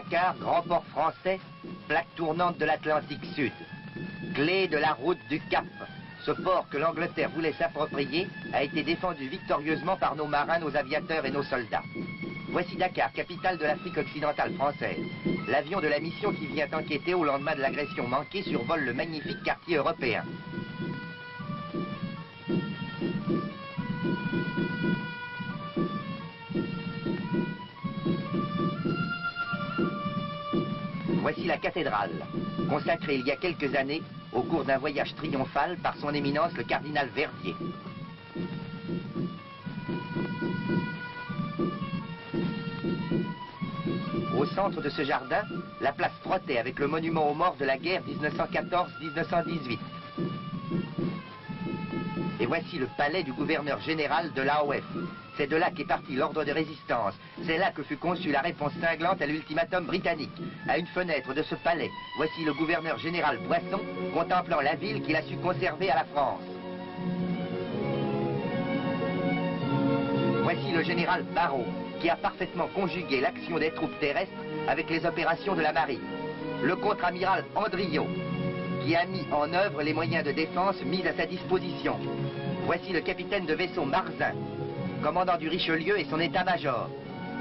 Dakar, grand port français, plaque tournante de l'Atlantique Sud. Clé de la route du Cap. Ce port que l'Angleterre voulait s'approprier a été défendu victorieusement par nos marins, nos aviateurs et nos soldats. Voici Dakar, capitale de l'Afrique occidentale française. L'avion de la mission qui vient enquêter au lendemain de l'agression manquée survole le magnifique quartier européen. Voici la cathédrale, consacrée il y a quelques années au cours d'un voyage triomphal par son éminence le cardinal Verdier. Au centre de ce jardin, la place Frottet avec le monument aux morts de la guerre 1914-1918. Et voici le palais du gouverneur général de l'AOF. C'est de là qu'est parti l'ordre de résistance. C'est là que fut conçue la réponse cinglante à l'ultimatum britannique. À une fenêtre de ce palais, voici le gouverneur général Boisson contemplant la ville qu'il a su conserver à la France. Voici le général Barrault, qui a parfaitement conjugué l'action des troupes terrestres avec les opérations de la marine. Le contre-amiral Andriot, qui a mis en œuvre les moyens de défense mis à sa disposition. Voici le capitaine de vaisseau Marzin, commandant du Richelieu et son état-major.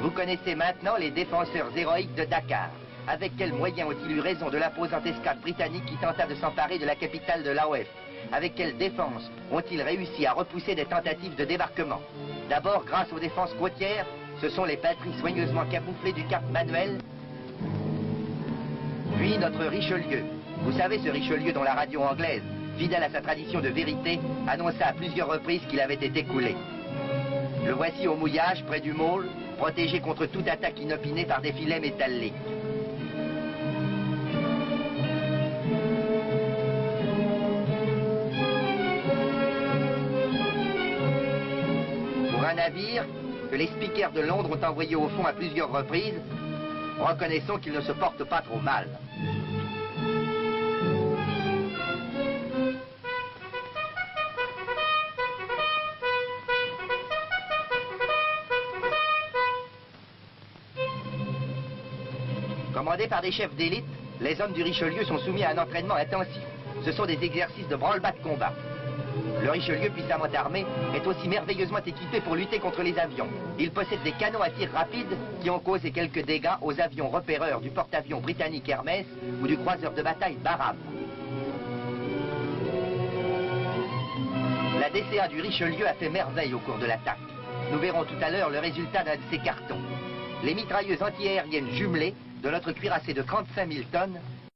Vous connaissez maintenant les défenseurs héroïques de Dakar. Avec quels moyens ont-ils eu raison de l'imposante escadre britannique qui tenta de s'emparer de la capitale de l'AOF? Avec quelle défense ont-ils réussi à repousser des tentatives de débarquement? D'abord, grâce aux défenses côtières, ce sont les batteries soigneusement camouflées du Cap Manuel. Puis notre Richelieu. Vous savez, ce Richelieu dont la radio anglaise, fidèle à sa tradition de vérité, annonça à plusieurs reprises qu'il avait été coulé. Le voici au mouillage, près du môle, protégé contre toute attaque inopinée par des filets métalliques. Pour un navire que les speakers de Londres ont envoyé au fond à plusieurs reprises, reconnaissons qu'il ne se porte pas trop mal. Commandés par des chefs d'élite, les hommes du Richelieu sont soumis à un entraînement intensif. Ce sont des exercices de branle-bas de combat. Le Richelieu, puissamment armé, est aussi merveilleusement équipé pour lutter contre les avions. Il possède des canons à tir rapide qui ont causé quelques dégâts aux avions repéreurs du porte-avions britannique Hermès ou du croiseur de bataille Barham. La DCA du Richelieu a fait merveille au cours de l'attaque. Nous verrons tout à l'heure le résultat d'un de ces cartons. Les mitrailleuses antiaériennes jumelées de notre cuirassé de 35 000 tonnes